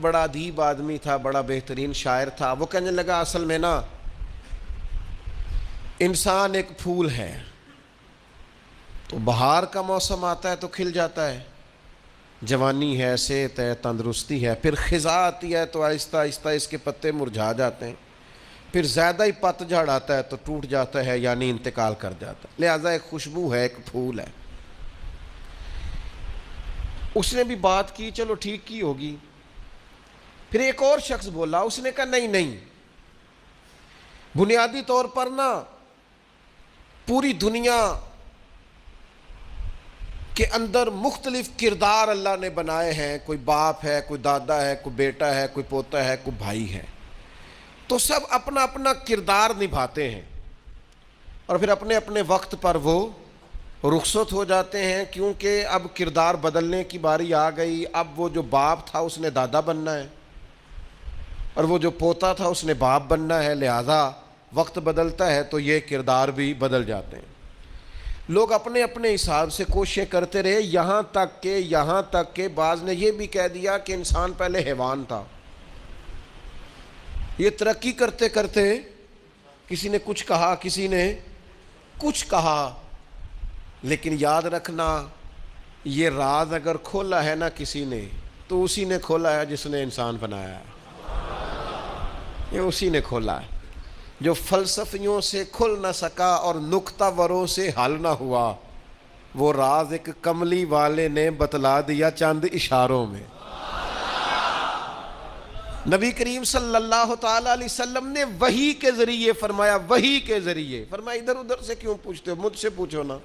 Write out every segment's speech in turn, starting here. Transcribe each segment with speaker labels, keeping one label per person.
Speaker 1: بڑا ادیب آدمی تھا، بڑا بہترین شاعر تھا. وہ کہنے لگا اصل میں نا انسان ایک پھول ہے، تو بہار کا موسم آتا ہے تو کھل جاتا ہے، جوانی ہے، صحت ہے، تندرستی ہے. پھر خزاں آتی ہے تو آہستہ آہستہ اس کے پتے مرجھا جاتے ہیں. پھر زیادہ ہی پتجھڑ آتا ہے تو ٹوٹ جاتا ہے، یعنی انتقال کر جاتا ہے. لہٰذا ایک خوشبو ہے، ایک پھول ہے. اس نے بھی بات کی، چلو ٹھیک کی ہوگی. پھر ایک اور شخص بولا، اس نے کہا نہیں، بنیادی طور پر نا پوری دنیا کے اندر مختلف کردار اللہ نے بنائے ہیں. کوئی باپ ہے، کوئی دادا ہے، کوئی بیٹا ہے، کوئی پوتا ہے، کوئی بھائی ہے. تو سب اپنا اپنا کردار نبھاتے ہیں اور پھر اپنے اپنے وقت پر وہ رخصت ہو جاتے ہیں، کیونکہ اب کردار بدلنے کی باری آ گئی. اب وہ جو باپ تھا اس نے دادا بننا ہے، اور وہ جو پوتا تھا اس نے باپ بننا ہے. لہذا وقت بدلتا ہے تو یہ کردار بھی بدل جاتے ہیں. لوگ اپنے اپنے حساب سے کوششیں کرتے رہے، یہاں تک کہ بعض نے یہ بھی کہہ دیا کہ انسان پہلے حیوان تھا. یہ ترقی کرتے کرتے کسی نے کچھ کہا، کسی نے کچھ کہا. لیکن یاد رکھنا، یہ راز اگر کھولا ہے نا کسی نے، تو اسی نے کھولا ہے جس نے انسان بنایا ہے. یہ اسی نے کھولا ہے. جو فلسفیوں سے کھل نہ سکا اور نکتہ وروں سے حل نہ ہوا، وہ راز ایک کملی والے نے بتلا دیا چند اشاروں میں. نبی کریم صلی اللہ تعالی علیہ وسلم نے وحی کے ذریعے فرمایا، وحی کے ذریعے فرمایا. ادھر ادھر سے کیوں پوچھتے ہو؟ مجھ سے پوچھو نا.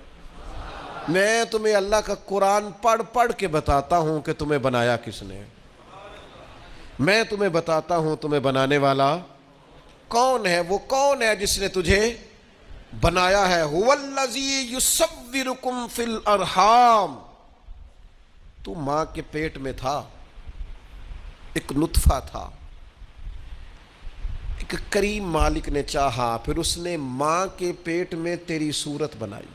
Speaker 1: میں تمہیں اللہ کا قرآن پڑھ کے بتاتا ہوں کہ تمہیں بنایا کس نے. میں تمہیں بتاتا ہوں تمہیں بنانے والا کون ہے. وہ کون ہے جس نے تجھے بنایا ہے؟ هو الذی یصورکم فی الارحام. تو ماں کے پیٹ میں تھا، ایک نطفہ تھا. ایک کریم مالک نے چاہا، پھر اس نے ماں کے پیٹ میں تیری صورت بنائی.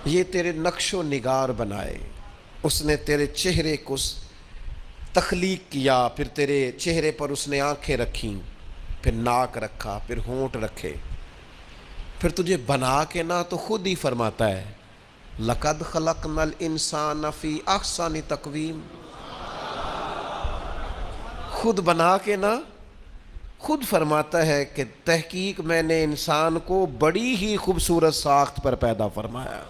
Speaker 1: یہ تیرے نقش و نگار بنائے. اس نے تیرے چہرے کو تخلیق کیا، پھر تیرے چہرے پر اس نے آنکھیں رکھیں، پھر ناک رکھا، پھر ہونٹ رکھے. پھر تجھے بنا کے نہ تو خود ہی فرماتا ہے لَقَدْ خَلَقْنَا الْإِنسَانَ فِي أَحْسَنِ تَقْوِيمٍ. خود بنا کے نہ خود فرماتا ہے کہ تحقیق میں نے انسان کو بڑی ہی خوبصورت ساخت پر پیدا فرمایا.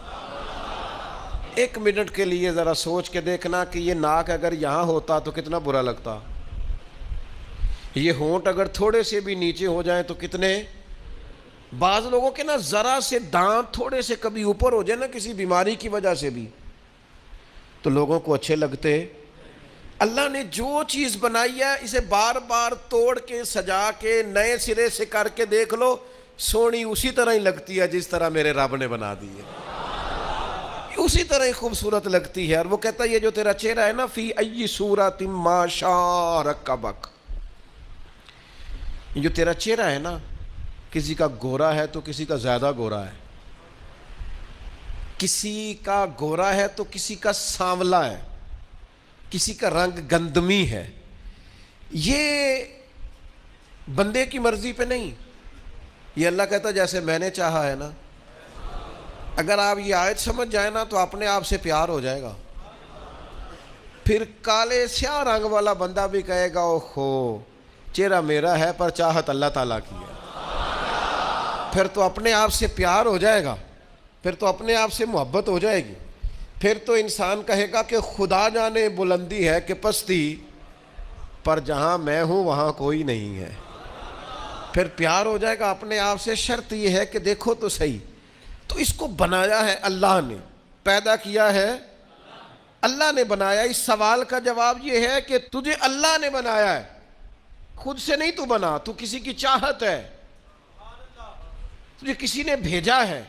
Speaker 1: ایک منٹ کے لیے ذرا سوچ کے دیکھنا کہ یہ ناک اگر یہاں ہوتا تو کتنا برا لگتا. یہ ہونٹ اگر تھوڑے سے بھی نیچے ہو جائیں تو کتنے. بعض لوگوں کے نا ذرا سے دانت تھوڑے سے کبھی اوپر ہو جائے نا کسی بیماری کی وجہ سے بھی، تو لوگوں کو اچھے لگتے. اللہ نے جو چیز بنائی ہے اسے بار بار توڑ کے سجا کے نئے سرے سے کر کے دیکھ لو، سونی اسی طرح ہی لگتی ہے جس طرح میرے رب نے بنا دی ہے. اسی طرح ہی خوبصورت لگتی ہے. اور وہ کہتا ہے یہ جو تیرا چہرہ ہے نا، فی ای صورت ما شاء رکبک. یہ جو تیرا چہرہ ہے نا، کسی کا گورا ہے تو کسی کا زیادہ گورا ہے، کسی کا گورا ہے تو کسی کا سانولا ہے، کسی کا رنگ گندمی ہے. یہ بندے کی مرضی پہ نہیں. یہ اللہ کہتا ہے جیسے میں نے چاہا ہے نا. اگر آپ یہ آیت سمجھ جائیں نا تو اپنے آپ سے پیار ہو جائے گا. پھر کالے سیاہ رنگ والا بندہ بھی کہے گا اوہو چہرہ میرا ہے پر چاہت اللہ تعالیٰ کی ہے. پھر تو اپنے آپ سے پیار ہو جائے گا، پھر تو اپنے آپ سے محبت ہو جائے گی. پھر تو انسان کہے گا کہ خدا جانے بلندی ہے کہ پستی، پر جہاں میں ہوں وہاں کوئی نہیں ہے. پھر پیار ہو جائے گا اپنے آپ سے. شرط یہ ہے کہ دیکھو تو صحیح، تو اس کو بنایا ہے اللہ نے، پیدا کیا ہے اللہ نے بنایا. اس سوال کا جواب یہ ہے کہ تجھے اللہ نے بنایا ہے، خود سے نہیں تو بنا. تو کسی کی چاہت ہے، تجھے کسی نے بھیجا ہے.